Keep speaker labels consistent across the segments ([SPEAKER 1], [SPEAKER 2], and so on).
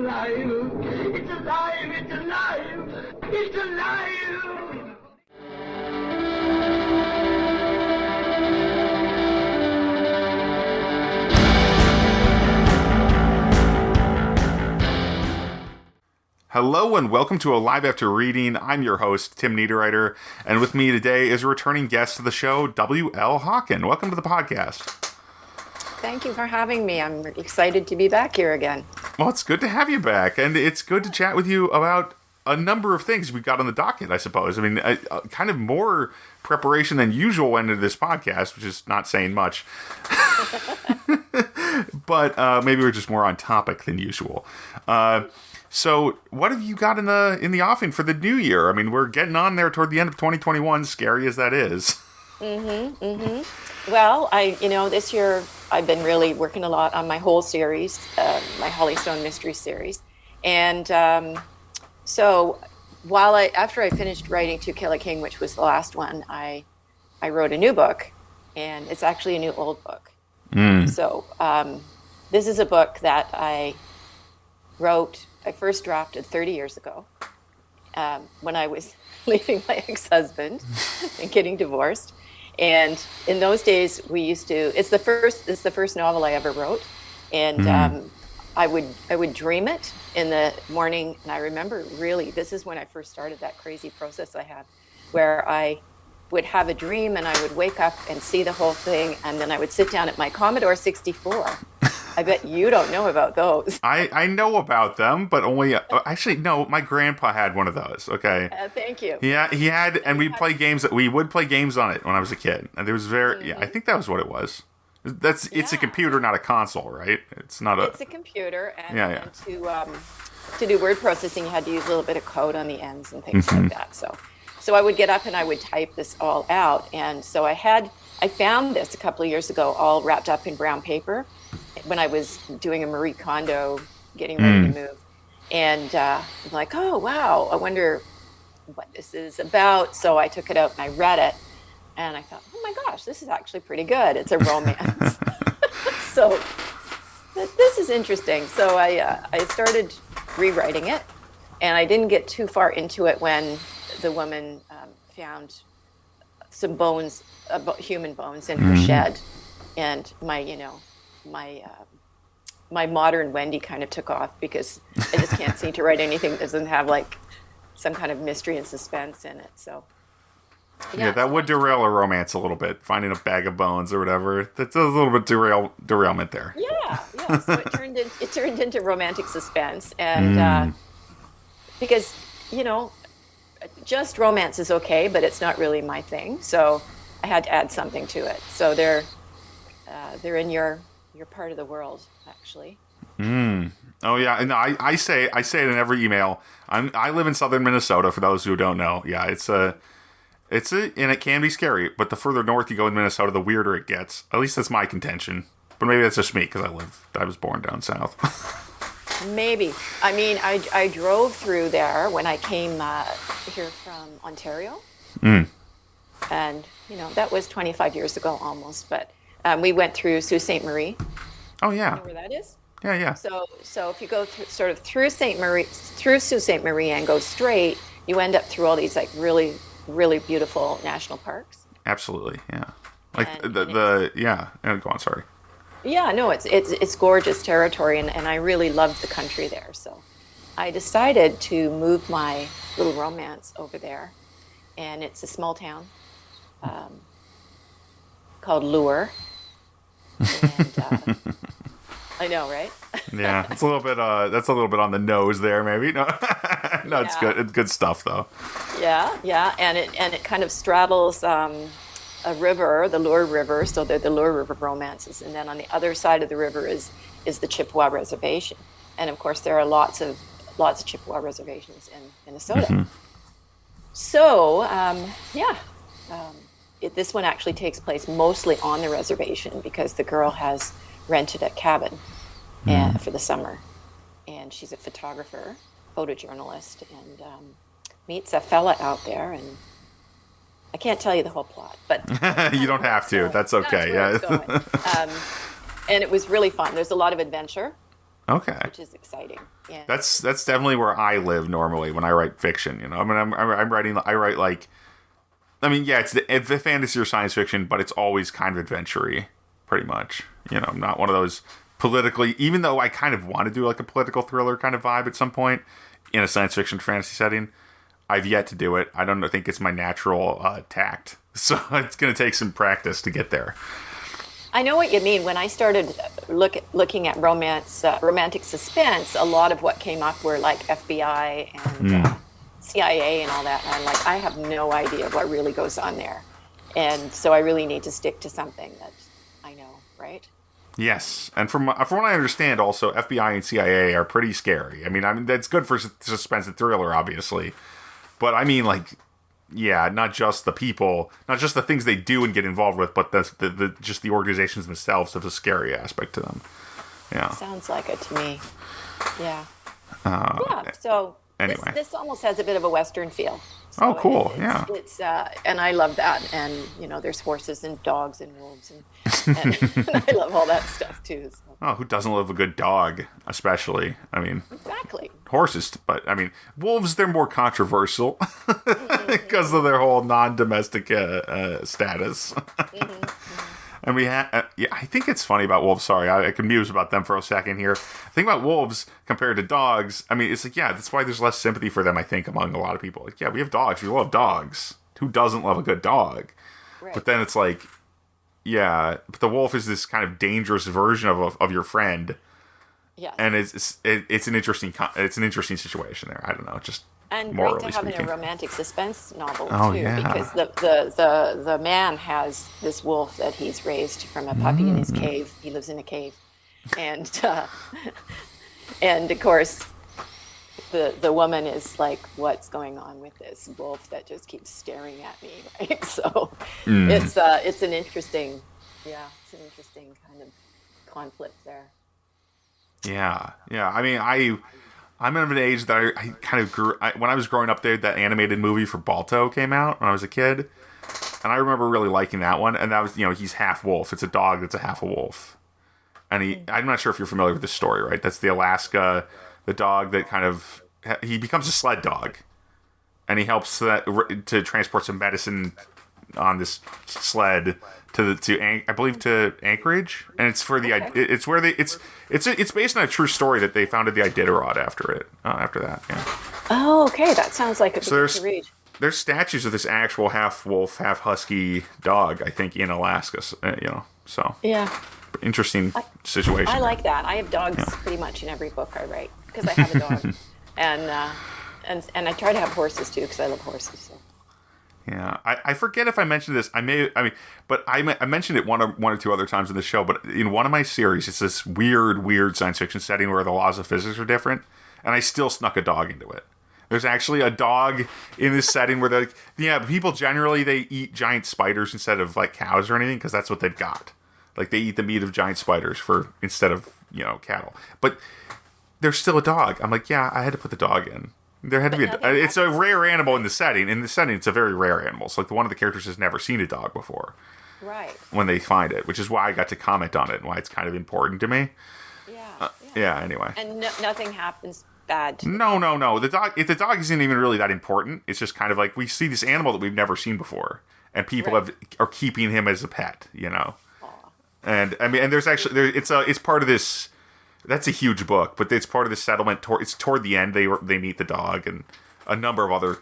[SPEAKER 1] alive! It's alive! It's alive! It's alive!
[SPEAKER 2] Hello and welcome to Alive After Reading. I'm your host, Tim Niederreiter, and with me today is a returning guest to the show, W.L. Hawkin. Welcome to the podcast.
[SPEAKER 3] Thank you for having me. I'm excited to be back here again.
[SPEAKER 2] Well, it's good to have you back, and it's good to chat with you about a number of things we've got on the docket, I suppose. I mean, kind of more preparation than usual went into this podcast, which is not saying much. But maybe we're just more on topic than usual. So, what have you got in the offing for the new year? I mean, we're getting on there toward the end of 2021, scary as that is.
[SPEAKER 3] Well, this year I've been really working a lot on my whole series, my Hollystone Mystery series. And so, after I finished writing To Kill a King, which was the last one, I wrote a new book, and it's actually a new old book. So, this is a book that I first drafted 30 years ago when I was leaving my ex-husband and getting divorced. And in those days, it's the first novel I ever wrote. And I would dream it in the morning. And I remember this is when I first started that crazy process I had, where I would have a dream and I would wake up and see the whole thing. And then I would sit down at my Commodore 64. I bet you don't know about those.
[SPEAKER 2] I know about them, but only... actually, no, my grandpa had one of those, okay?
[SPEAKER 3] Thank you.
[SPEAKER 2] Yeah, he had, and we would play games on it when I was a kid. And there was I think that was what it was. It's a computer, not a console, right? It's a
[SPEAKER 3] computer, and to do word processing, you had to use a little bit of code on the ends and things like that. So I would get up and I would type this all out. And so I found this a couple of years ago, all wrapped up in brown paper, when I was doing a Marie Kondo, getting ready to move. And I'm like, oh, wow, I wonder what this is about. So I took it out and I read it. And I thought, oh my gosh, this is actually pretty good. It's a romance. So this is interesting. So I started rewriting it. And I didn't get too far into it when the woman found some bones, human bones in her shed. And my modern Wendy kind of took off because I just can't seem to write anything that doesn't have like some kind of mystery and suspense in it. So
[SPEAKER 2] yeah, that would derail a romance a little bit. Finding a bag of bones or whatever, that's a little bit derailment there.
[SPEAKER 3] Yeah. So it turned into romantic suspense, and because just romance is okay, but it's not really my thing. So I had to add something to it. So they're in your part of the world, actually.
[SPEAKER 2] Oh yeah, and I say it in every email. I live in southern Minnesota. For those who don't know, yeah, and it can be scary. But the further north you go in Minnesota, the weirder it gets. At least that's my contention. But maybe that's just me because I was born down south.
[SPEAKER 3] Maybe. I mean, I drove through there when I came here from Ontario, and that was 25 years ago almost, but. We went through Sault Ste. Marie.
[SPEAKER 2] Oh yeah.
[SPEAKER 3] You know where that is?
[SPEAKER 2] Yeah.
[SPEAKER 3] So if you go through Sault Ste. Marie and go straight, you end up through all these like really, really beautiful national parks.
[SPEAKER 2] Absolutely, yeah. Like and go on. Sorry.
[SPEAKER 3] Yeah, no, it's gorgeous territory, and I really loved the country there. So I decided to move my little romance over there, and it's a small town called Lure. And, I know, right?
[SPEAKER 2] Yeah, it's a little bit. That's a little bit on the nose there, maybe. No, no, it's good. It's good stuff, though.
[SPEAKER 3] Yeah, and it kind of straddles a river, the Lure River. So they're the Lure River romances, and then on the other side of the river is the Chippewa Reservation, and of course there are lots of Chippewa reservations in Minnesota. So this one actually takes place mostly on the reservation because the girl has rented a cabin for the summer. And she's a photographer, photojournalist, and meets a fella out there. And I can't tell you the whole plot, but...
[SPEAKER 2] You don't have to. That's okay.
[SPEAKER 3] That's where it's going. And it was really fun. There's a lot of adventure.
[SPEAKER 2] Okay.
[SPEAKER 3] which is exciting. Yeah.
[SPEAKER 2] That's definitely where I live normally when I write fiction. I mean, I write like, I mean, yeah, it's the fantasy or science fiction, but it's always kind of adventure-y, pretty much. I'm not one of those politically, even though I kind of want to do like a political thriller kind of vibe at some point in a science fiction fantasy setting. I've yet to do it. I don't think it's my natural tact. So it's going to take some practice to get there.
[SPEAKER 3] I know what you mean. When I started looking at romantic suspense, a lot of what came up were like FBI and CIA and all that. And I'm like, I have no idea what really goes on there. And so I really need to stick to something that I know, right?
[SPEAKER 2] Yes, and from what I understand, also FBI and CIA are pretty scary. I mean that's good for suspense and thriller, obviously, but I mean, like, yeah, not just the people, not just the things they do and get involved with, but the just the organizations themselves have a scary aspect to them. Yeah,
[SPEAKER 3] sounds like it to me. Yeah, yeah. So
[SPEAKER 2] anyway,
[SPEAKER 3] this almost has a bit of a Western feel. So
[SPEAKER 2] cool.
[SPEAKER 3] It's and I love that. And there's horses and dogs and wolves and I love all that stuff too. So.
[SPEAKER 2] Oh, who doesn't love a good dog, especially? I mean,
[SPEAKER 3] exactly.
[SPEAKER 2] Horses, but I mean, wolves, they're more controversial because of their whole non-domestic status. And we had, I think it's funny about wolves. Sorry, I can muse about them for a second here. The thing about wolves compared to dogs, I mean, it's like, yeah, that's why there's less sympathy for them, I think, among a lot of people. Like, yeah, we have dogs. We love dogs. Who doesn't love a good dog? Right. But then it's like, yeah, but the wolf is this kind of dangerous version of your friend. Yeah. And it's an interesting situation there. I don't know, just.
[SPEAKER 3] And great to have in a romantic suspense novel too,
[SPEAKER 2] yeah.
[SPEAKER 3] Because the man has this wolf that he's raised from a puppy in his cave. He lives in a cave, and of course, the woman is like, "What's going on with this wolf that just keeps staring at me?" Right? So it's an interesting kind of conflict there.
[SPEAKER 2] Yeah. I mean, I'm of an age that I kind of grew... when I was growing up there, that animated movie for Balto came out when I was a kid. And I remember really liking that one. And that was, he's half wolf. It's a dog that's a half a wolf. And I'm not sure if you're familiar with this story, right? That's the Alaska, the dog that kind of... He becomes a sled dog. And he helps to transport some medicine on this sled I believe to Anchorage, and it's for the it's where they it's based on a true story that they founded the Iditarod after that. Yeah.
[SPEAKER 3] Oh, okay, that sounds like a good to read.
[SPEAKER 2] There's statues of this actual half wolf, half husky dog, I think, in Alaska. So yeah, interesting situation.
[SPEAKER 3] I like that. I have dogs pretty much in every book I write because I have a dog, and I try to have horses too because I love horses. So.
[SPEAKER 2] Yeah, I forget if I mentioned this. I mentioned it one or two other times in the show. But in one of my series, it's this weird science fiction setting where the laws of physics are different, and I still snuck a dog into it. There's actually a dog in this setting where people generally they eat giant spiders instead of like cows or anything because that's what they've got. Like they eat the meat of giant spiders instead of cattle. But there's still a dog. I'm like, yeah, I had to put the dog in. There had to be it's a rare animal in the setting. In the setting, it's a very rare animal. So, like, one of the characters has never seen a dog before. Right. When they find it, which is why I got to comment on it and why it's kind of important to me. Yeah. Anyway.
[SPEAKER 3] And nothing happens bad.
[SPEAKER 2] No. The dog isn't even really that important. It's just kind of like we see this animal that we've never seen before, and people are keeping him as a pet. Aww. And I mean, and there's actually it's part of this. That's a huge book, but it's part of the settlement. It's toward the end. They meet the dog and a number of other.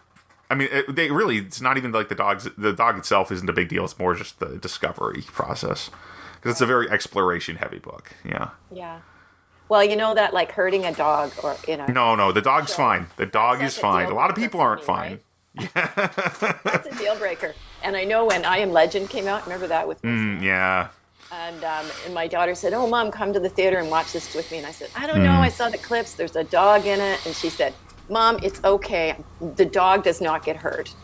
[SPEAKER 2] I mean, it's not even like the dogs. The dog itself isn't a big deal. It's more just the discovery process because it's a very exploration heavy book. Yeah. Yeah.
[SPEAKER 3] Well, that like hurting a dog or
[SPEAKER 2] No, the dog's fine. The dog is fine. A lot of people aren't fine.
[SPEAKER 3] Right? Yeah. That's a deal breaker. And I know when I Am Legend came out. Remember that with me?
[SPEAKER 2] Yeah.
[SPEAKER 3] And my daughter said, "Oh, Mom, come to the theater and watch this with me." And I said, "I don't know. I saw the clips. There's a dog in it." And she said, "Mom, it's okay. The dog does not get hurt."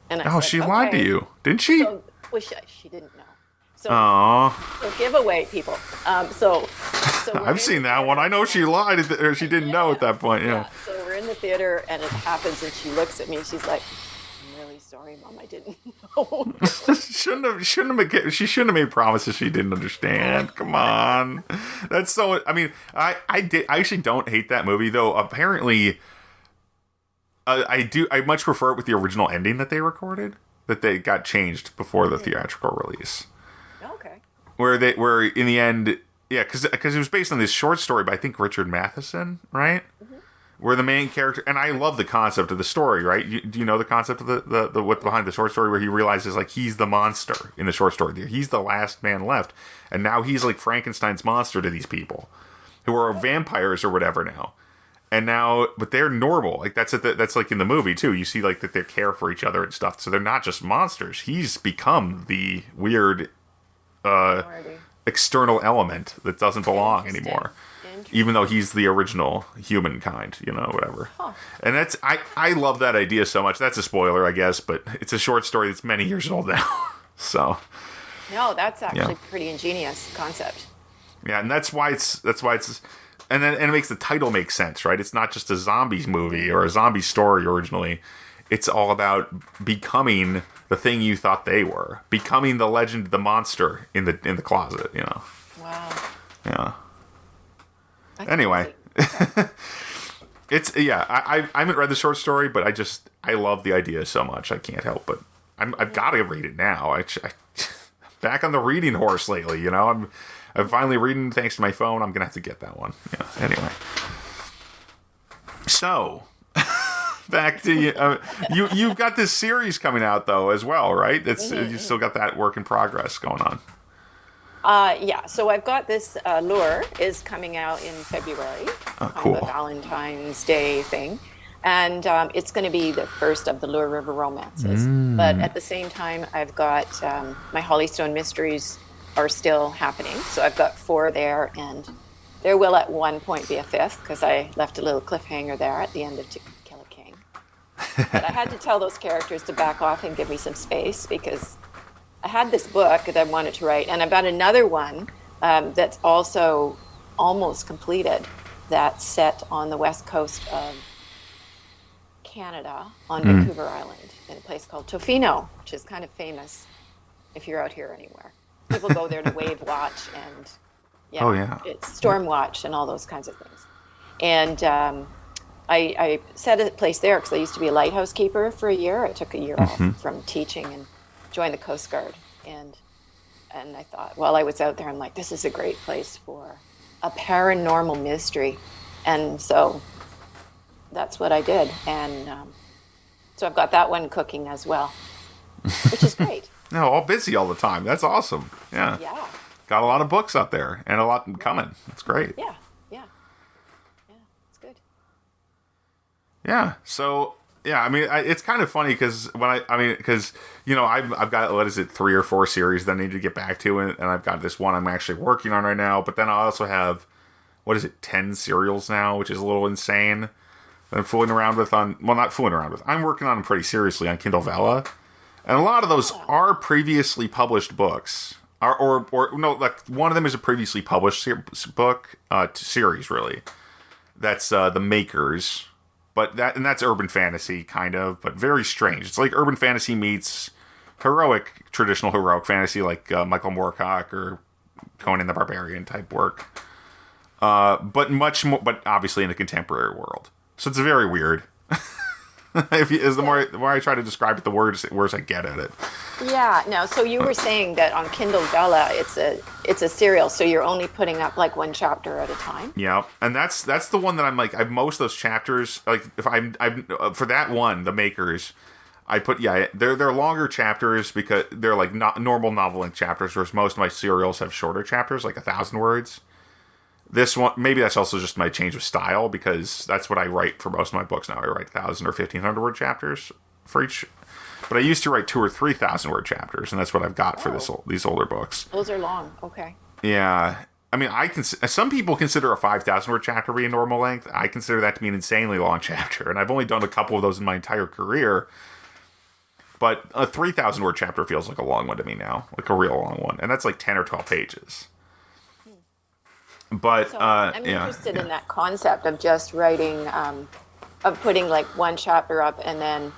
[SPEAKER 3] And I said,
[SPEAKER 2] she lied to you, didn't she?
[SPEAKER 3] So, well, she didn't know. So giveaway, people. So
[SPEAKER 2] I've seen that one. I know she lied, or she didn't know at that point. Yeah.
[SPEAKER 3] So we're in the theater, and it happens, and she looks at me, and she's like, "I'm really sorry, Mom, I didn't know.
[SPEAKER 2] She shouldn't have made promises she didn't understand. Come on. That's so, I mean, I actually don't hate that movie, though. Apparently, I much prefer it with the original ending that they recorded, that they got changed before the theatrical release.
[SPEAKER 3] Okay.
[SPEAKER 2] Where in the end, yeah, because it was based on this short story by, I think, Richard Matheson, right? Mm-hmm. Where the main character, and I love the concept of the story, right? Do you know the concept of the what's behind the short story, where he realizes, like, he's the monster in the short story. He's the last man left, and now he's like Frankenstein's monster to these people, who are vampires or whatever now. And now, but they're normal. Like, that's like in the movie too. You see, like, that they care for each other and stuff. So they're not just monsters. He's become the weird external element that doesn't belong anymore. Even though he's the original humankind, whatever. Huh. And I love that idea so much. That's a spoiler, I guess, but it's a short story that's many years old now. So.
[SPEAKER 3] No, that's actually pretty ingenious concept.
[SPEAKER 2] Yeah, and that's why it's, and it makes the title make sense, right? It's not just a zombies movie or a zombie story originally. It's all about becoming the thing you thought they were, becoming the legend, the monster in the closet.
[SPEAKER 3] Wow.
[SPEAKER 2] Yeah. Anyway, it's I haven't read the short story, but I love the idea so much I can't help but I've got to read it now. I back on the reading horse lately. I'm finally reading thanks to my phone. I'm gonna have to get that one. Yeah. Anyway, so back to you. You've got this series coming out though as well, right? You've still got that work in progress going on.
[SPEAKER 3] Yeah, so I've got this lure is coming out in February.
[SPEAKER 2] Oh, cool.
[SPEAKER 3] Kind of a Valentine's Day thing. And it's going to be the first of the Lure River romances. But at the same time, I've got my Hollystone Mysteries are still happening. So I've got 4 there, and there will at one point be a 5th, because I left a little cliffhanger there at the end of To Kill a King. But I had to tell those characters to back off and give me some space, because I had this book that I wanted to write, and I've got another one that's also almost completed, that's set on the west coast of Canada, on Vancouver Island, in a place called Tofino, which is kind of famous if you're out here anywhere. People go there to wave watch and it's storm watch and all those kinds of things. And I set a place there because I used to be a lighthouse keeper for a year. I took a year off from teaching and joined the Coast Guard, and I thought, while I was out there, I'm like, this is a great place for a paranormal mystery, and so that's what I did, and so I've got that one cooking as well, which is great.
[SPEAKER 2] No, all busy all the time. That's awesome. Yeah. Got a lot of books out there and a lot coming. That's great.
[SPEAKER 3] Yeah, it's good.
[SPEAKER 2] Yeah. So. Yeah, I mean, it's kind of funny because I've got, what is it, 3 or 4 series that I need to get back to, and I've got this one I'm actually working on right now, but then I also have, 10 serials now, which is a little insane, that I'm fooling around with not fooling around with, I'm working on them pretty seriously on Kindle Vella, and a lot of those are previously published books, or like one of them is a previously published book, series, really, that's The Makers. But that's urban fantasy, kind of, but very strange. It's like urban fantasy meets traditional heroic fantasy, like Michael Moorcock or Conan the Barbarian type work. But much more, but obviously in a contemporary world. So it's very weird. The more I try to describe it, the worse I get at it.
[SPEAKER 3] Yeah, no. So you were saying that on Kindle Vella, it's a serial, so you're only putting up like one chapter at a time.
[SPEAKER 2] Yeah, and that's the one that I'm like, I've most of those chapters. Like if I'm for that one, The Makers, I put they're longer chapters because they're like not normal novel length chapters, whereas most of my serials have shorter chapters, like 1,000 words. This one, maybe that's also just my change of style, because that's what I write for most of my books now. I write 1,000 or 1,500 word chapters for each. But I used to write 2,000 or 3,000 word chapters, and that's what I've got for these older books.
[SPEAKER 3] Those are long. Okay.
[SPEAKER 2] Yeah. I mean, some people consider a 5,000 word chapter to be a normal length. I consider that to be an insanely long chapter, and I've only done a couple of those in my entire career. But a 3,000 word chapter feels like a long one to me now, like a real long one, and that's like 10 or 12 pages. But
[SPEAKER 3] I'm interested in that concept of just writing of putting like one chapter up, and then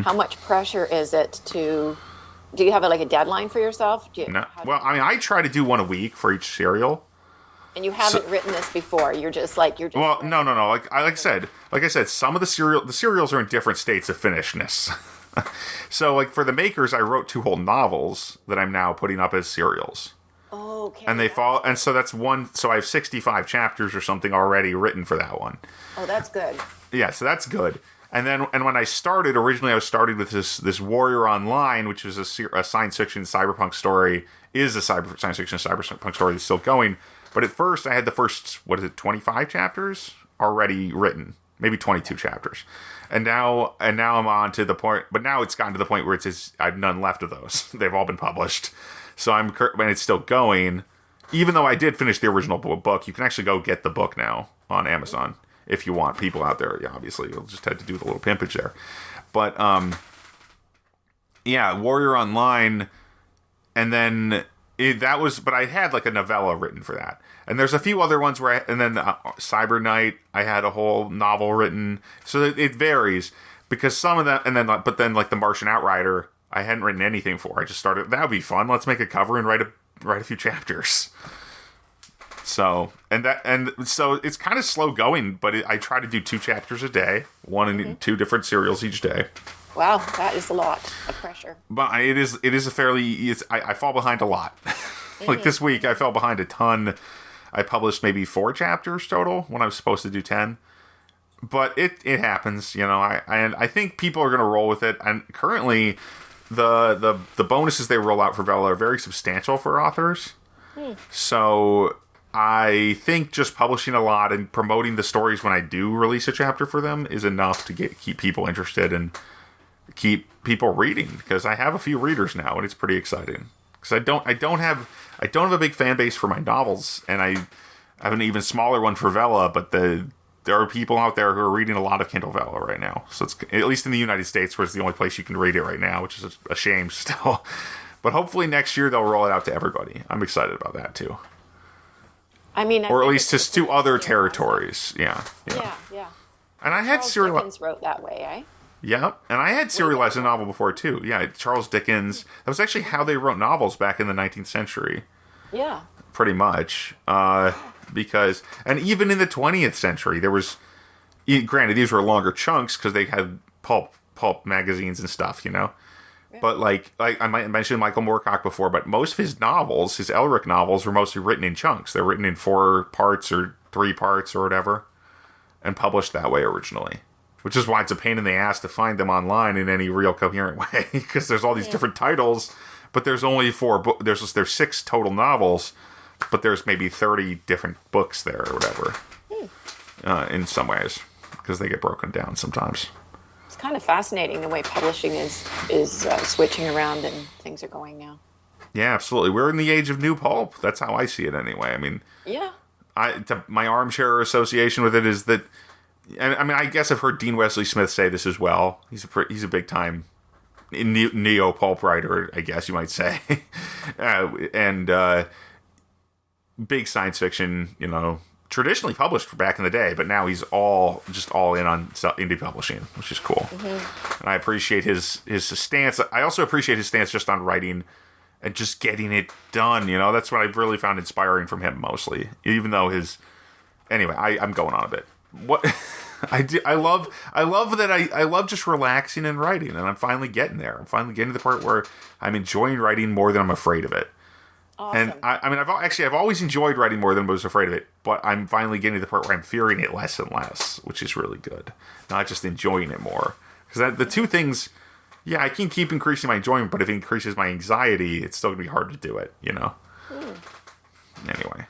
[SPEAKER 3] how much pressure is it to? Do you have like a deadline for yourself?
[SPEAKER 2] No. Well, I mean, I try to do one a week for each serial.
[SPEAKER 3] And you haven't written this before. You're just. Well,
[SPEAKER 2] no. Like I said, some of the serials are in different states of finishedness. So, like for the makers, I wrote 2 whole novels that I'm now putting up as serials.
[SPEAKER 3] Oh, okay.
[SPEAKER 2] And they fall, and so that's one. So I have 65 chapters or something already written for that one.
[SPEAKER 3] Oh, that's good.
[SPEAKER 2] Yeah, so that's good. And when I started, originally I was started with this Warrior Online, which is a science fiction cyberpunk story, science fiction cyberpunk story that's still going. But at first, I had the first 25 chapters already written, maybe 22 chapters, and now I'm on to the point. But now it's gotten to the point where I have none left of those. They've all been published, so and it's still going. Even though I did finish the original book, you can actually go get the book now on Amazon if you want. People out there, yeah, obviously, you'll just have to do the little pimpage there. But yeah, Warrior Online, and then. But I had like a novella written for that. And there's a few other ones where and then Cyber Knight, I had a whole novel written. So it varies because some of them, but then like the Martian Outrider, I hadn't written anything for. I just started, that would be fun. Let's make a cover and write a few chapters. So, so it's kind of slow going, but I try to do 2 chapters a day, one in 2 different serials each day.
[SPEAKER 3] Wow, that is a lot of pressure.
[SPEAKER 2] But it is a fairly. I fall behind a lot. Like this week, I fell behind a ton. I published maybe 4 chapters total when I was supposed to do 10. But it happens, you know. I think people are going to roll with it. And currently, the bonuses they roll out for Vella are very substantial for authors. So I think just publishing a lot and promoting the stories when I do release a chapter for them is enough to keep people interested and keep people reading, because I have a few readers now and it's pretty exciting. Because I don't have a big fan base for my novels, and I have an even smaller one for Vella, but there are people out there who are reading a lot of Kindle Vella right now. So it's, at least in the United States, where it's the only place you can read it right now, which is a shame still. But hopefully next year they'll roll it out to everybody. I'm excited about that too.
[SPEAKER 3] I mean,
[SPEAKER 2] or at least just 2 other territories. Yeah. And I had
[SPEAKER 3] Charles Dickens wrote that way, eh?
[SPEAKER 2] Yeah, and I had serialized a novel before too. Yeah, Charles Dickens. That was actually how they wrote novels back in the 19th century.
[SPEAKER 3] Yeah.
[SPEAKER 2] Pretty much. Because, and even in the 20th century, there was, granted, these were longer chunks because they had pulp magazines and stuff, you know? Yeah. But like I mentioned Michael Moorcock before, but most of his novels, his Elric novels, were mostly written in chunks. They're written in 4 parts or 3 parts or whatever, and published that way originally. Which is why it's a pain in the ass to find them online in any real coherent way, because there's all these different titles, but there's only 4 books. There's 6 total novels, but there's maybe 30 different books there or whatever. In some ways, because they get broken down sometimes.
[SPEAKER 3] It's kind of fascinating the way publishing is switching around and things are going now.
[SPEAKER 2] Yeah, absolutely. We're in the age of new pulp. That's how I see it anyway. I mean,
[SPEAKER 3] yeah.
[SPEAKER 2] My armchair association with it is that. And I mean, I guess I've heard Dean Wesley Smith say this as well. He's a big time neo pulp writer, I guess you might say, and big science fiction. You know, traditionally published back in the day, but now he's all in on indie publishing, which is cool. And I appreciate his stance. I also appreciate his stance just on writing and just getting it done. You know, that's what I've really found inspiring from him mostly. Even though anyway, I'm going on a bit. What I love just relaxing and writing, and I'm finally getting there. I'm finally getting to the part where I'm enjoying writing more than I'm afraid of it.
[SPEAKER 3] Awesome.
[SPEAKER 2] And I mean, I've always enjoyed writing more than I was afraid of it, but I'm finally getting to the part where I'm fearing it less and less, which is really good. Not just enjoying it more, because the 2 things, yeah, I can keep increasing my enjoyment, but if it increases my anxiety, it's still gonna be hard to do it. You know. Anyway.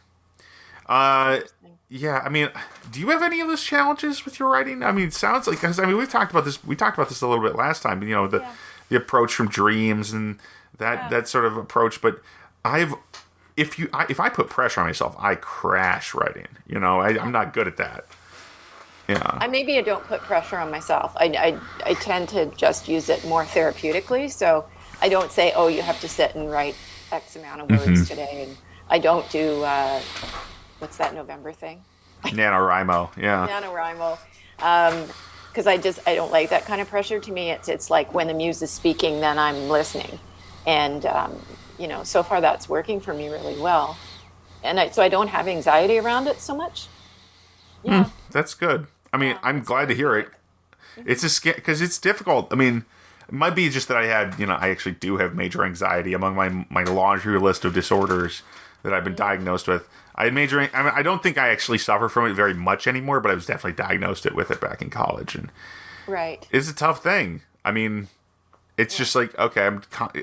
[SPEAKER 2] Yeah, I mean, do you have any of those challenges with your writing? I mean, it sounds like, because I mean, we talked about this a little bit last time. You know, the approach from dreams and that sort of approach. But if I put pressure on myself, I crash writing. You know, I'm not good at that. Yeah.
[SPEAKER 3] Maybe I don't put pressure on myself. I tend to just use it more therapeutically. So I don't say, oh, you have to sit and write X amount of words today, and I don't do. What's that November thing?
[SPEAKER 2] NaNoWriMo, yeah.
[SPEAKER 3] NaNoWriMo. because I don't like that kind of pressure. To me, it's like when the muse is speaking, then I'm listening, and so far that's working for me really well, and so I don't have anxiety around it so much. Yeah,
[SPEAKER 2] that's good. I mean, I'm glad to hear it. It's because it's difficult. I mean, it might be just that I had, I actually do have major anxiety among my laundry list of disorders that I've been diagnosed with. I had major. I mean, I don't think I actually suffer from it very much anymore, but I was definitely diagnosed with it back in college, and
[SPEAKER 3] right,
[SPEAKER 2] it's a tough thing. I mean, it's just like, okay,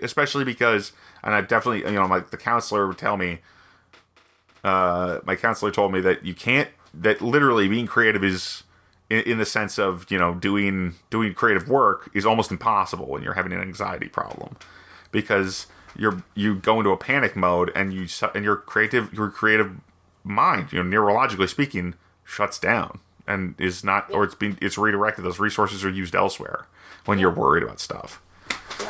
[SPEAKER 2] especially because, and I've definitely, like the counselor would tell me. My counselor told me that you can't. That literally being creative is, in the sense of doing creative work is almost impossible when you're having an anxiety problem, because you go into a panic mode and your creative mind, neurologically speaking, shuts down and is not, or it's redirected. Those resources are used elsewhere when you're worried about stuff.
[SPEAKER 3] Yeah.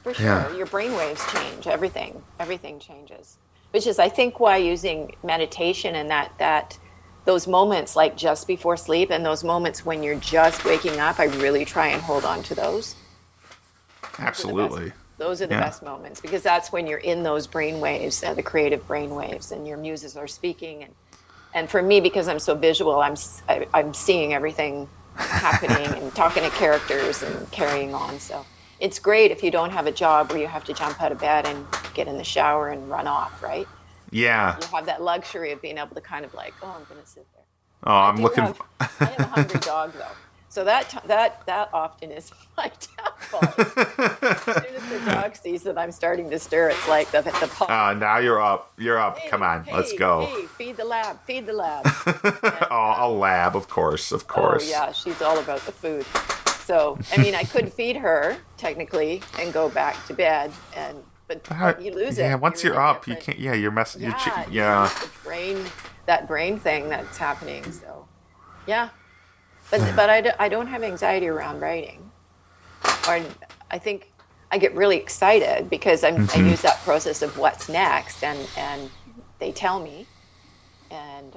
[SPEAKER 3] For sure, your brainwaves change. Everything changes, which is I think why using meditation and that those moments like just before sleep and those moments when you're just waking up, I really try and hold on to those.
[SPEAKER 2] Absolutely.
[SPEAKER 3] Those are the best moments, because that's when you're in those brain waves, the creative brain waves, and your muses are speaking. And for me, because I'm so visual, I'm seeing everything happening and talking to characters and carrying on. So it's great if you don't have a job where you have to jump out of bed and get in the shower and run off, right?
[SPEAKER 2] Yeah.
[SPEAKER 3] You have that luxury of being able to kind of like, I'm going to sit there.
[SPEAKER 2] Oh, I'm looking.
[SPEAKER 3] I have a hungry dog, though. So that often is my downfall. As soon as the dog sees that I'm starting to stir, it's like the paw.
[SPEAKER 2] Now you're up. You're up.
[SPEAKER 3] Hey,
[SPEAKER 2] Come on, let's
[SPEAKER 3] hey,
[SPEAKER 2] go.
[SPEAKER 3] Hey, feed the lab. And,
[SPEAKER 2] a lab, of course.
[SPEAKER 3] Oh yeah, she's all about the food. So I mean, I could feed her technically and go back to bed, but you lose it.
[SPEAKER 2] Yeah, once you're up, you can't. Yeah, you're messing.
[SPEAKER 3] Yeah. That brain thing that's happening. So yeah. But I don't have anxiety around writing. Or I think I get really excited because I use that process of what's next, and they tell me, and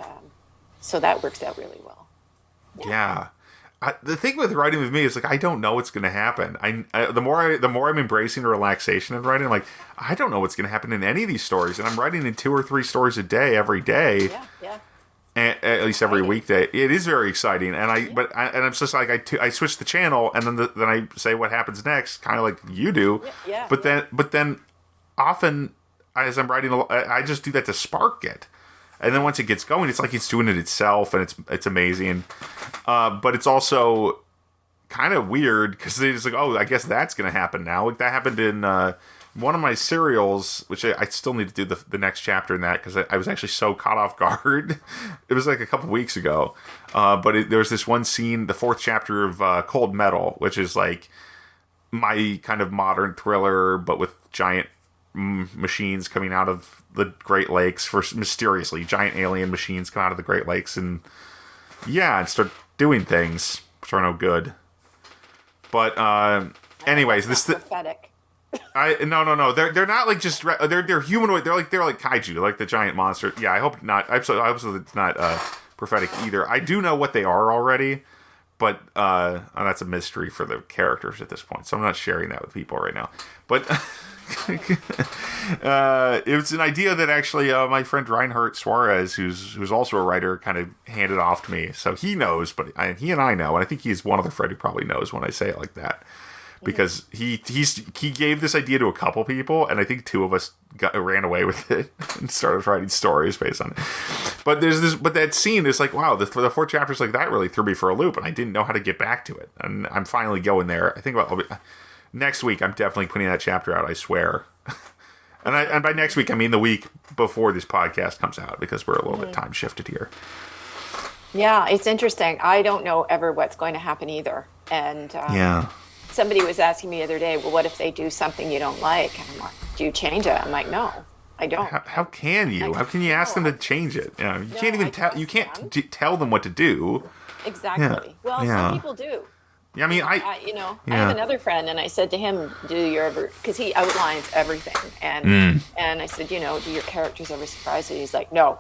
[SPEAKER 3] so that works out really well.
[SPEAKER 2] Yeah. The thing with writing with me is like I don't know what's going to happen. The more I'm embracing the relaxation of writing, I'm like I don't know what's going to happen in any of these stories, and I'm writing in 2 or 3 stories a day every day.
[SPEAKER 3] Yeah.
[SPEAKER 2] At least every weekday. It is very exciting, and I'm just like I switch the channel, and then I say what happens next, kind of like you do.
[SPEAKER 3] Yeah.
[SPEAKER 2] But then often as I'm writing, I just do that to spark it, and then once it gets going, it's like it's doing it itself, and it's amazing. But it's also kind of weird because it's like, oh, I guess that's gonna happen now. Like that happened in one of my serials, which I still need to do the next chapter in that because I was actually so caught off guard. It was like a couple weeks ago. But there was this one scene, the 4th chapter of Cold Metal, which is like my kind of modern thriller, but with giant machines coming out of the Great Lakes. Mysteriously, giant alien machines come out of the Great Lakes and start doing things, which are no good. But anyways, this
[SPEAKER 3] prophetic.
[SPEAKER 2] No. They're not like just they're humanoid. They're like kaiju, like the giant monster. Yeah, I hope not. I hope it's not prophetic either. I do know what they are already, but that's a mystery for the characters at this point. So I'm not sharing that with people right now. But it was an idea that actually my friend Reinhardt Suarez, who's also a writer, kind of handed off to me. So he knows, but he and I know, and I think he's one other friend who probably knows when I say it like that. Because he gave this idea to a couple people, and I think 2 of us ran away with it and started writing stories based on it. But that scene is like, wow, the 4 chapters like that really threw me for a loop, and I didn't know how to get back to it. And I'm finally going there. I think next week I'm definitely putting that chapter out. I swear. and by next week I mean the week before this podcast comes out, because we're a little bit time shifted here.
[SPEAKER 3] Yeah, it's interesting. I don't know ever what's going to happen either, and somebody was asking me the other day, well, what if they do something you don't like? And I'm like, do you change it? I'm like, no, I don't.
[SPEAKER 2] How can you? How can you ask them to change it? You can't even tell. You can't tell them what to do.
[SPEAKER 3] Exactly. Yeah. Well, some people do.
[SPEAKER 2] Yeah, I mean, I
[SPEAKER 3] have another friend, and I said to him, do you ever, because he outlines everything, and I said, do your characters ever surprise you? He's like, no.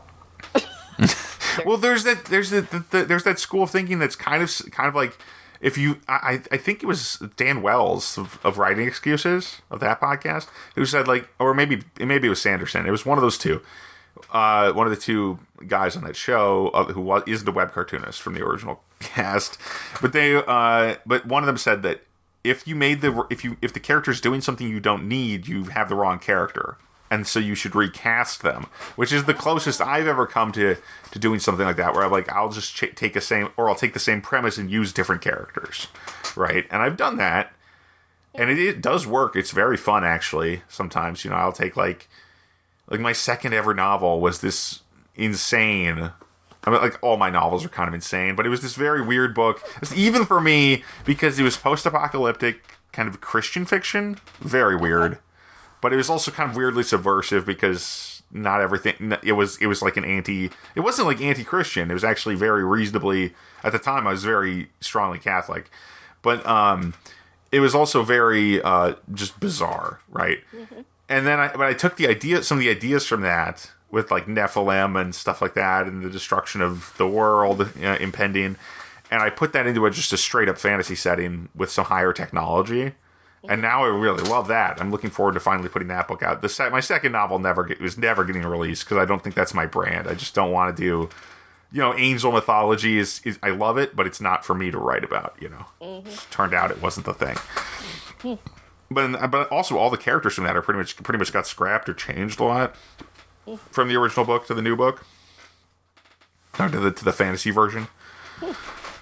[SPEAKER 2] Well, there's that school of thinking that's kind of like, if you, I think it was Dan Wells of Writing Excuses, of that podcast, who said, like, or maybe it was Sanderson. It was one of those two. One of the two guys on that show who isn't a web cartoonist from the original cast, but one of them said that if the character's doing something you don't need, you have the wrong character. And so you should recast them, which is the closest I've ever come to doing something like that, where I'm like, I'll just take the same premise and use different characters, right? And I've done that, and it does work. It's very fun, actually. Sometimes, I'll take like my second ever novel was this insane. I mean, like, all my novels are kind of insane, but it was this very weird book, even for me, because it was post-apocalyptic, kind of Christian fiction, very weird. But it was also kind of weirdly subversive because not everything. It was like it wasn't like anti-Christian. It was actually very reasonably, at the time I was very strongly Catholic, but it was also very just bizarre, right? Mm-hmm. And then I took some of the ideas from that with like Nephilim and stuff like that, and the destruction of the world impending, and I put that into just a straight up fantasy setting with some higher technology. And now I really love that. I'm looking forward to finally putting that book out. My second novel was never getting released because I don't think that's my brand. I just don't want to do, angel mythology is I love it, but it's not for me to write about. Mm-hmm. Turned out it wasn't the thing. Mm-hmm. But also all the characters from that are pretty much got scrapped or changed a lot from the original book to the new book, or to the fantasy version.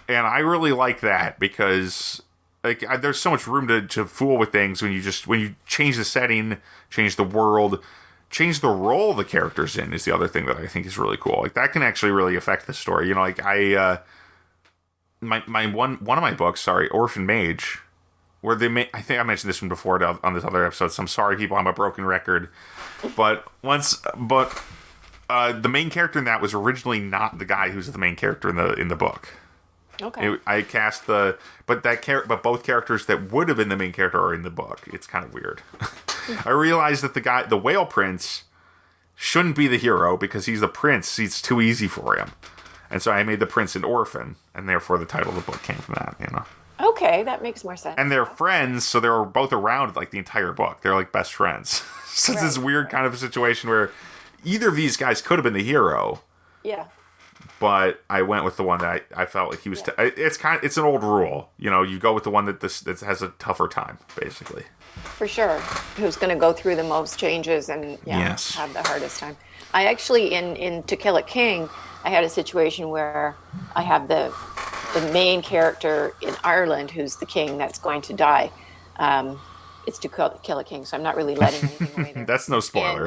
[SPEAKER 2] And I really like that because, like, there's so much room to fool with things when you change the setting, change the world, change the role the character's in is the other thing that I think is really cool. Like, that can actually really affect the story. Like one of my books, Orphan Mage, where I think I mentioned this one before on this other episode, so I'm sorry, people, I'm a broken record. But the main character in that was originally not the guy who's the main character in the book. Okay. I cast but both characters that would have been the main character are in the book. It's kind of weird. I realized that the Whale Prince shouldn't be the hero because he's the prince. It's too easy for him. And so I made the prince an orphan, and therefore the title of the book came from that,
[SPEAKER 3] Okay, that makes more sense.
[SPEAKER 2] And they're friends, so they're both around like the entire book. They're like best friends. So it's this weird kind of a situation where either of these guys could have been the hero. Yeah. But I went with the one that I felt like he was. Yeah. It's an old rule, You go with the one that has a tougher time, basically.
[SPEAKER 3] For sure, who's going to go through the most changes and have the hardest time. I actually in To Kill a King, I had a situation where I have the main character in Ireland who's the king that's going to die. It's To Kill a King, so I'm not really letting anything away there. That's no spoiler.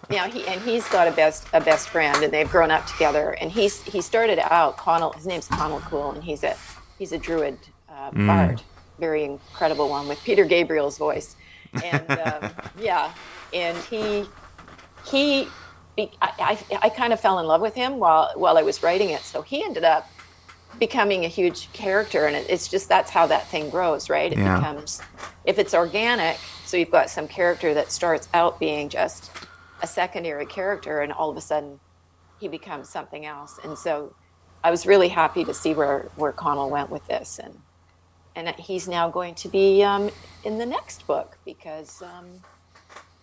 [SPEAKER 3] And he's got a best friend, and they've grown up together. And he started out Connell. His name's Connell Cool, and he's a druid bard, very incredible one with Peter Gabriel's voice. And and I kind of fell in love with him while I was writing it. So he ended up becoming a huge character, and it's just that's how that thing grows, right? It becomes, if it's organic, so you've got some character that starts out being just a secondary character, and all of a sudden he becomes something else. And so I was really happy to see where Connell went with this, and he's now going to be in the next book because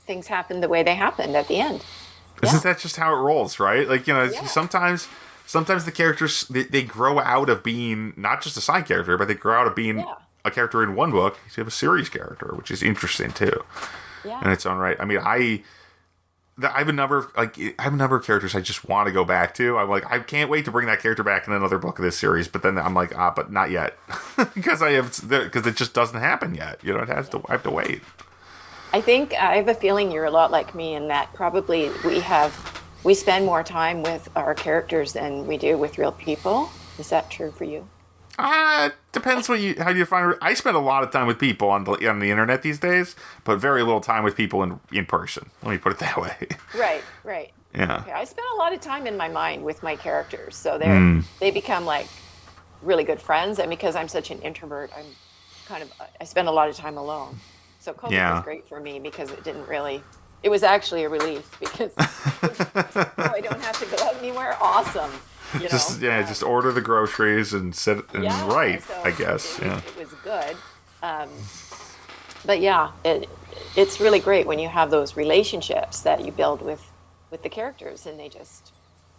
[SPEAKER 3] things happened the way they happened at the end.
[SPEAKER 2] Isn't that just how it rolls, right? Like, Sometimes the characters, they grow out of being not just a side character, but they grow out of being a character in one book to have a series character, which is interesting too. Yeah. In its own right. I mean, I have a number of characters I just want to go back to. I'm like, I can't wait to bring that character back in another book of this series, but then I'm like, but not yet. because it just doesn't happen yet. I have to wait.
[SPEAKER 3] I think I have a feeling you're a lot like me in that probably we spend more time with our characters than we do with real people. Is that true for you?
[SPEAKER 2] Depends how you define it. I spend a lot of time with people on the internet these days, but very little time with people in person. Let me put it that way.
[SPEAKER 3] Right.
[SPEAKER 2] Yeah.
[SPEAKER 3] Okay. I spend a lot of time in my mind with my characters, so they become like really good friends. And because I'm such an introvert, I spend a lot of time alone. So COVID was great for me because it was actually a relief because I don't have to go out anywhere. Awesome.
[SPEAKER 2] Just order the groceries and sit and write.
[SPEAKER 3] So
[SPEAKER 2] I guess.
[SPEAKER 3] It was good. But yeah, it's really great when you have those relationships that you build with the characters, and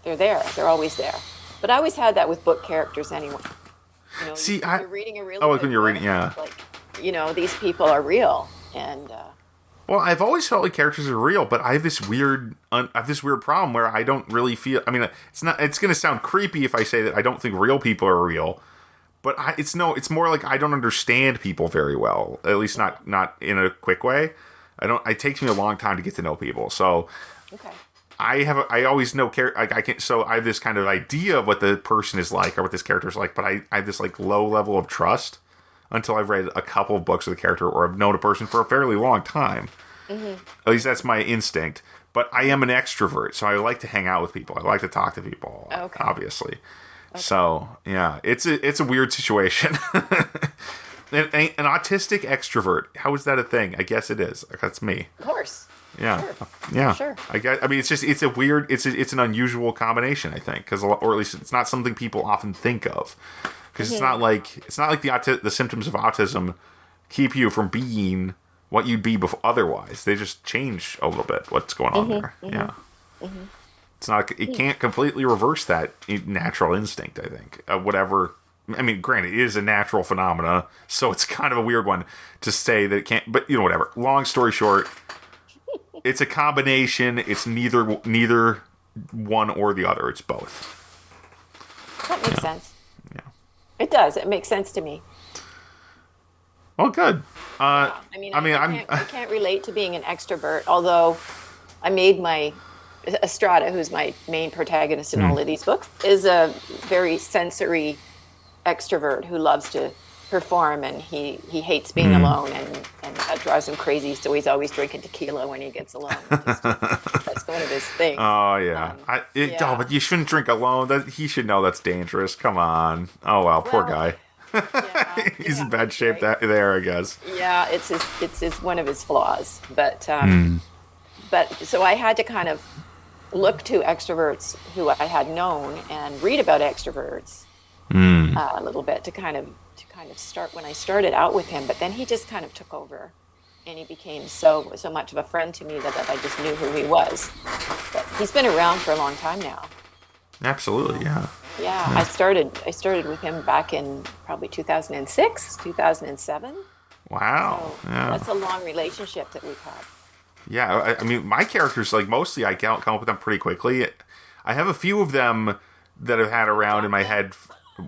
[SPEAKER 3] they're there. They're always there. But I always had that with book characters anyway. You're reading a really good
[SPEAKER 2] when you're
[SPEAKER 3] book,
[SPEAKER 2] reading, yeah.
[SPEAKER 3] Like, these people are real, and.
[SPEAKER 2] Well, I've always felt like characters are real, but I have this weird problem where I don't really feel. I mean, it's going to sound creepy if I say that I don't think real people are real, but it's more like I don't understand people very well. At least not in a quick way. It takes me a long time to get to know people. So,
[SPEAKER 3] okay.
[SPEAKER 2] I always know I have this kind of idea of what the person is like or what this character is like, but I have this like low level of trust until I've read a couple of books of the character or I've known a person for a fairly long time. Mm-hmm. At least that's my instinct. But I am an extrovert, so I like to hang out with people. I like to talk to people, obviously. Okay. So, yeah, it's a weird situation. An autistic extrovert, how is that a thing? I guess it is. That's me.
[SPEAKER 3] Of course.
[SPEAKER 2] Yeah,
[SPEAKER 3] sure.
[SPEAKER 2] Yeah.
[SPEAKER 3] Sure.
[SPEAKER 2] It's a weird, it's an unusual combination, I think, or at least it's not something people often think of, because it's not like the symptoms of autism keep you from being what you'd be otherwise. They just change a little bit what's going on there. Mm-hmm. Yeah, it's not. It can't completely reverse that natural instinct. I think whatever. I mean, granted, it is a natural phenomena, so it's kind of a weird one to say that it can't. But whatever. Long story short. It's a combination. It's neither one or the other. It's both.
[SPEAKER 3] That makes sense. Yeah. It does. It makes sense to me.
[SPEAKER 2] Well, good.
[SPEAKER 3] I can't relate to being an extrovert, although I made my Estrada, who's my main protagonist in all of these books, is a very sensory extrovert who loves to perform, and he hates being alone, and that drives him crazy, so he's always drinking tequila when he gets alone. That's one of his things.
[SPEAKER 2] Oh yeah. But you shouldn't drink alone. He should know that's dangerous. Come on. Oh well, poor guy. He's in bad shape there, I guess.
[SPEAKER 3] Yeah, it's his one of his flaws. But so I had to kind of look to extroverts who I had known and read about extroverts a little bit to kind of start when I started out with him. But then he just kind of took over, and he became so much of a friend to me that I just knew who he was. But he's been around for a long time now.
[SPEAKER 2] Absolutely, yeah.
[SPEAKER 3] Yeah, I started with him back in probably 2006, 2007.
[SPEAKER 2] Wow.
[SPEAKER 3] So that's a long relationship that we've had.
[SPEAKER 2] Yeah, I mean, my characters, like, mostly I come up with them pretty quickly. I have a few of them that I've had around in my head.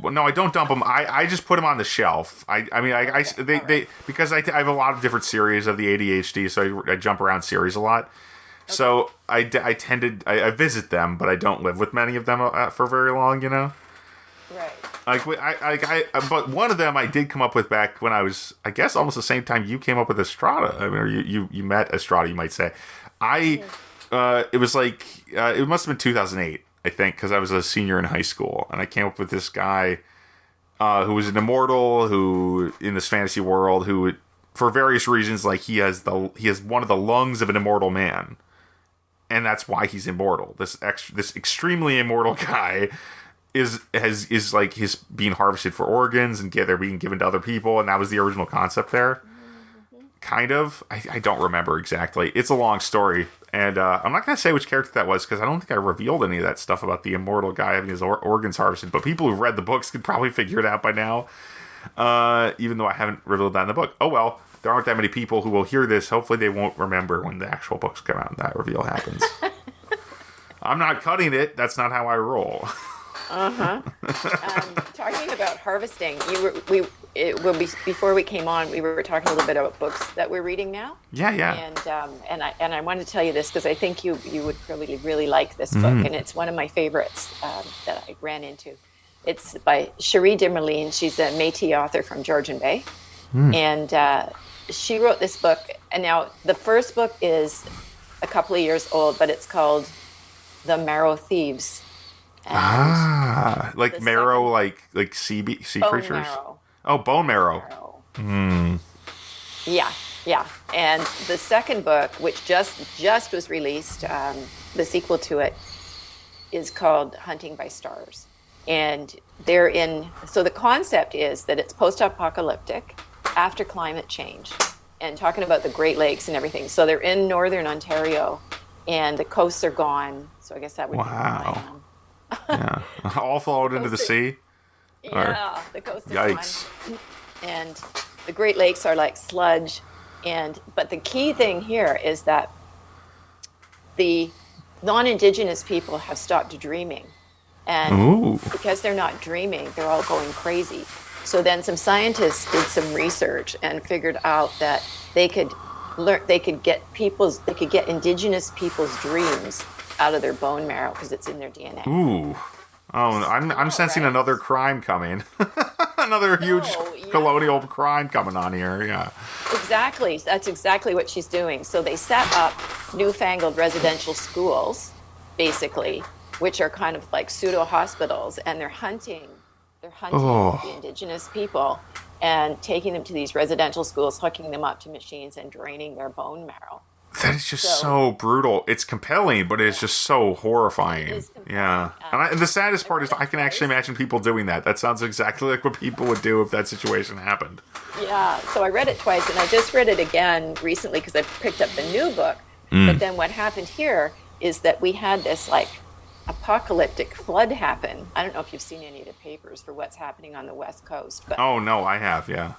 [SPEAKER 2] Well, no, I don't dump them. I just put them on the shelf. They because I have a lot of different series of the ADHD, so I jump around series a lot. Okay. So I visit them, but I don't live with many of them for very long. Right. But one of them I did come up with back when I was, I guess, almost the same time you came up with Estrada. I mean, or you met Estrada, you might say. It was like it must have been 2008. I think, because I was a senior in high school, and I came up with this guy who was an immortal, who in this fantasy world, who, for various reasons, like he has one of the lungs of an immortal man, and that's why he's immortal. This extremely immortal guy is like his being harvested for organs, and they're being given to other people, and that was the original concept there. Kind of. I don't remember exactly. It's a long story. And I'm not going to say which character that was, because I don't think I revealed any of that stuff about the immortal guy having his organs harvested. But people who've read the books could probably figure it out by now, even though I haven't revealed that in the book. Oh, well, there aren't that many people who will hear this. Hopefully they won't remember when the actual books come out and that reveal happens. I'm not cutting it. That's not how I roll.
[SPEAKER 3] Talking about harvesting, before we came on, we were talking a little bit about books that we're reading now.
[SPEAKER 2] Yeah.
[SPEAKER 3] And I wanted to tell you this because I think you would probably really like this book, and it's one of my favorites that I ran into. It's by Cherie Demerlin. She's a Métis author from Georgian Bay, and she wrote this book. And now the first book is a couple of years old, but it's called The Marrow Thieves.
[SPEAKER 2] Like marrow, like sea creatures.
[SPEAKER 3] Marrow.
[SPEAKER 2] Oh, bone marrow.
[SPEAKER 3] Yeah. And the second book, which just was released, the sequel to it, is called Hunting by Stars. and they're in. So the concept is that it's post-apocalyptic after climate change, and talking about the Great Lakes and everything. So they're in northern Ontario, and the coasts are gone. So I guess that would
[SPEAKER 2] wow. Yeah, all flowed into the sea.
[SPEAKER 3] Yeah, the coast are
[SPEAKER 2] Yikes.
[SPEAKER 3] gone, and the Great Lakes are like sludge. But the key thing here is that the non-Indigenous people have stopped dreaming. And because they're not dreaming, they're all going crazy. So then some scientists did some research and figured out that they could get Indigenous people's dreams out of their bone marrow because it's in their DNA.
[SPEAKER 2] Ooh. Oh, I'm sensing another crime coming. Another huge colonial crime coming on here, yeah.
[SPEAKER 3] Exactly. That's exactly what she's doing. So they set up newfangled residential schools, basically, which are kind of like pseudo-hospitals, and they're hunting the Indigenous people and taking them to these residential schools, hooking them up to machines and draining their bone marrow.
[SPEAKER 2] That is just so brutal. It's compelling, but it's just so horrifying. Yeah. And the saddest part is I can actually imagine people doing that. That sounds exactly like what people would do if that situation happened.
[SPEAKER 3] Yeah. So I read it twice, and I just read it again recently because I picked up the new book. But then what happened here is that we had this like apocalyptic flood happen. I don't know if you've seen any of the papers for what's happening on the West Coast. But
[SPEAKER 2] oh, no, I have, yeah.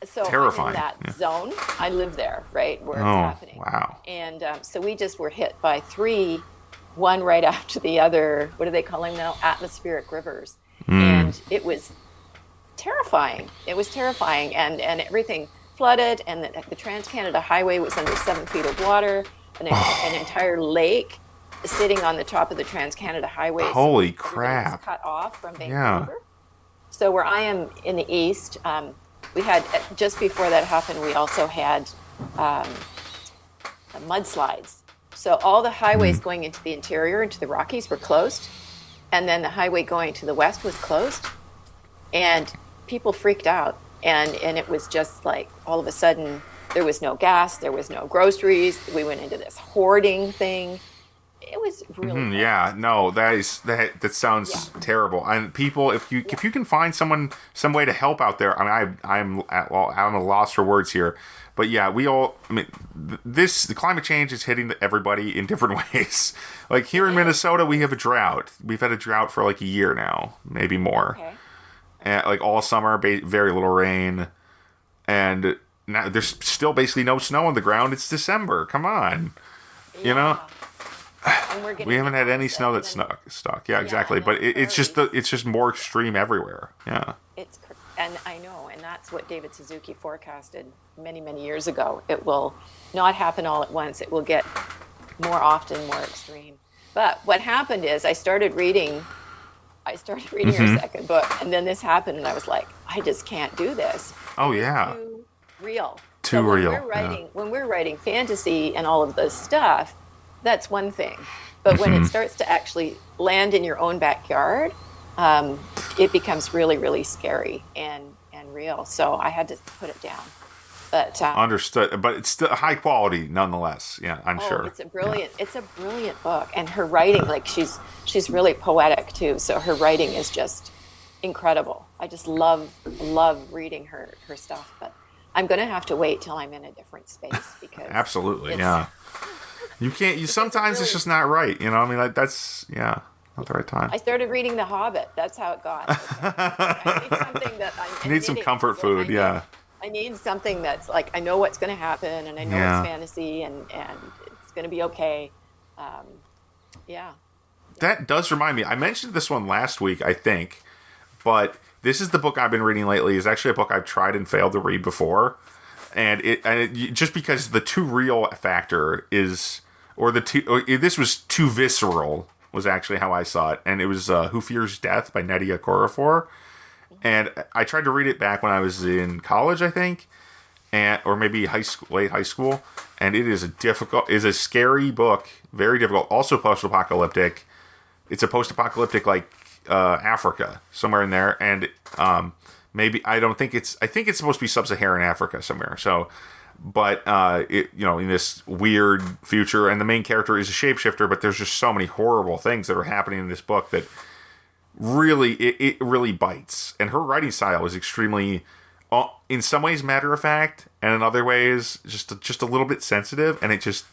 [SPEAKER 3] So
[SPEAKER 2] terrifying.
[SPEAKER 3] I'm in that zone. I live there, right, where it's happening.
[SPEAKER 2] Wow.
[SPEAKER 3] And so we just were hit by three, one right after the other. What do they call them now? Atmospheric rivers. And it was terrifying. It was terrifying. And everything flooded, and the Trans-Canada Highway was under 7 feet of water, an entire lake sitting on the top of the Trans-Canada Highway.
[SPEAKER 2] Holy
[SPEAKER 3] so
[SPEAKER 2] crap.
[SPEAKER 3] cut off from Vancouver.
[SPEAKER 2] Yeah.
[SPEAKER 3] So where I am in the east, we had, just before that happened, we also had mudslides. So all the highways going into the interior, into the Rockies, were closed. And then the highway going to the west was closed. And people freaked out. And it was just like, all of a sudden, there was no gas, there was no groceries. We went into this hoarding thing. It was really
[SPEAKER 2] yeah, no, that sounds terrible. And people, if you can find some way to help out there, I mean, I'm at a loss for words here, but yeah, the climate change is hitting everybody in different ways. Like here in Minnesota, we have a drought. We've had a drought for like a year now, maybe more.
[SPEAKER 3] Okay.
[SPEAKER 2] And like all summer, very little rain, and now there's still basically no snow on the ground. It's December. Come on, you know. We haven't had any snow that's stuck. Yeah, exactly. But it's just more extreme everywhere. Yeah.
[SPEAKER 3] And I know, and that's what David Suzuki forecasted many, many years ago. It will not happen all at once. It will get more often, more extreme. But what happened is I started reading her second book, and then this happened, and I was like, I just can't do this.
[SPEAKER 2] Oh yeah.
[SPEAKER 3] Too real.
[SPEAKER 2] Too real.
[SPEAKER 3] When we're writing fantasy and all of this stuff, that's one thing. But when it starts to actually land in your own backyard, it becomes really, really scary and real. So I had to put it down. But
[SPEAKER 2] understood. But it's still high quality nonetheless. Yeah, I'm sure.
[SPEAKER 3] It's a brilliant book. And her writing, like she's really poetic too. So her writing is just incredible. I just love reading her stuff. But I'm going to have to wait till I'm in a different space because
[SPEAKER 2] absolutely, yeah. You can't. Sometimes it's just not right. You know, I mean, like, that's not the right time.
[SPEAKER 3] I started reading The Hobbit. That's how it got. I need something that
[SPEAKER 2] you need some comfort food. Yeah.
[SPEAKER 3] I need something that's like I know what's going to happen, and I know it's fantasy, and it's going to be okay.
[SPEAKER 2] That does remind me. I mentioned this one last week, I think, but this is the book I've been reading lately. It's actually a book I've tried and failed to read before, and it just because the too real factor is. This was too visceral, was actually how I saw it. And it was Who Fears Death by Nnedi Okorafor. And I tried to read it back when I was in college, I think, or maybe late high school. And it is a scary book, very difficult. Also post-apocalyptic. It's a post-apocalyptic like Africa, somewhere in there. And I think it's supposed to be sub-Saharan Africa somewhere. So. But in this weird future, and the main character is a shapeshifter, but there's just so many horrible things that are happening in this book that really, it really bites. And her writing style is extremely, in some ways, matter of fact, and in other ways, just a little bit sensitive. And it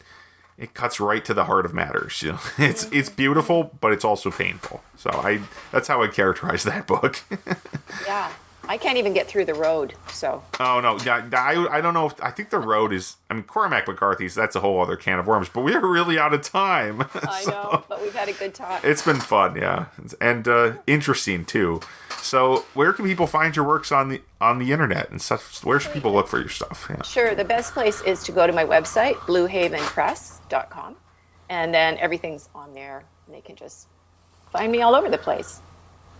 [SPEAKER 2] cuts right to the heart of matters. You know, it's beautiful, but it's also painful. So that's how I'd characterize that book.
[SPEAKER 3] Yeah. I can't even get through The Road, so.
[SPEAKER 2] Oh, no. Yeah, I don't know. I think The Road is... I mean, Cormac McCarthy's, that's a whole other can of worms. But we're really out of time.
[SPEAKER 3] I know, but we've had a good talk.
[SPEAKER 2] It's been fun, yeah. And interesting, too. So where can people find your works on the internet and stuff? Where should people look for your stuff? Yeah.
[SPEAKER 3] Sure. The best place is to go to my website, bluehavenpress.com. And then everything's on there. And they can just find me all over the place.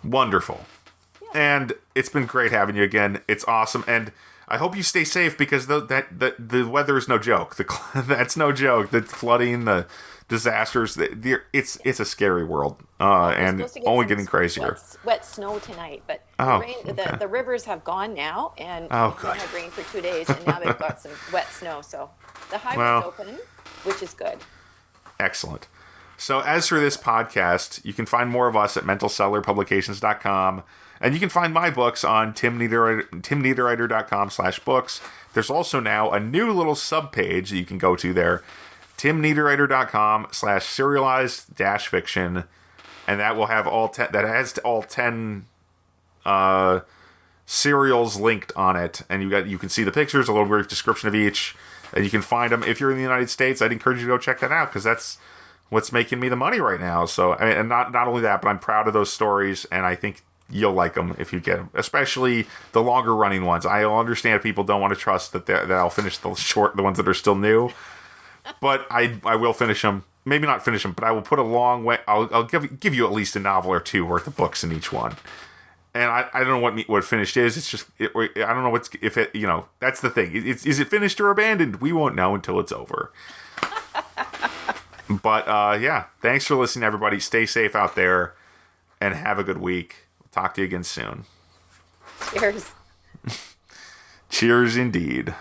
[SPEAKER 2] Wonderful. And it's been great having you again. It's awesome, and I hope you stay safe because the weather is no joke. That's no joke. The flooding, the disasters. It's a scary world, and only getting crazier.
[SPEAKER 3] Wet snow tonight, but the rivers have gone now, and we had rain for 2 days, and now they've got some wet snow. So the highway's open, which is good. Excellent.
[SPEAKER 2] So as for this podcast, you can find more of us at mentalcellarpublications.com. And you can find my books on timniederreiter.com/books. There's also now a new little subpage that you can go to there, timniederreiter.com/serialized-fiction. And that will have all 10 serials linked on it. And you can see the pictures, a little brief description of each. And you can find them. If you're in the United States, I'd encourage you to go check that out because that's what's making me the money right now. So, and not only that, but I'm proud of those stories, and I think you'll like them if you get them, especially the longer running ones. I understand people don't want to trust that I'll finish the ones that are still new, but I will finish them. Maybe not finish them, but I will put a long way. I'll give you at least a novel or two worth of books in each one. And I don't know what finished is. It's just I don't know if it that's the thing. Is it finished or abandoned? We won't know until it's over. But yeah, thanks for listening, everybody. Stay safe out there, and have a good week. Talk to you again soon.
[SPEAKER 3] Cheers.
[SPEAKER 2] Cheers indeed.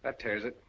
[SPEAKER 4] That tears it.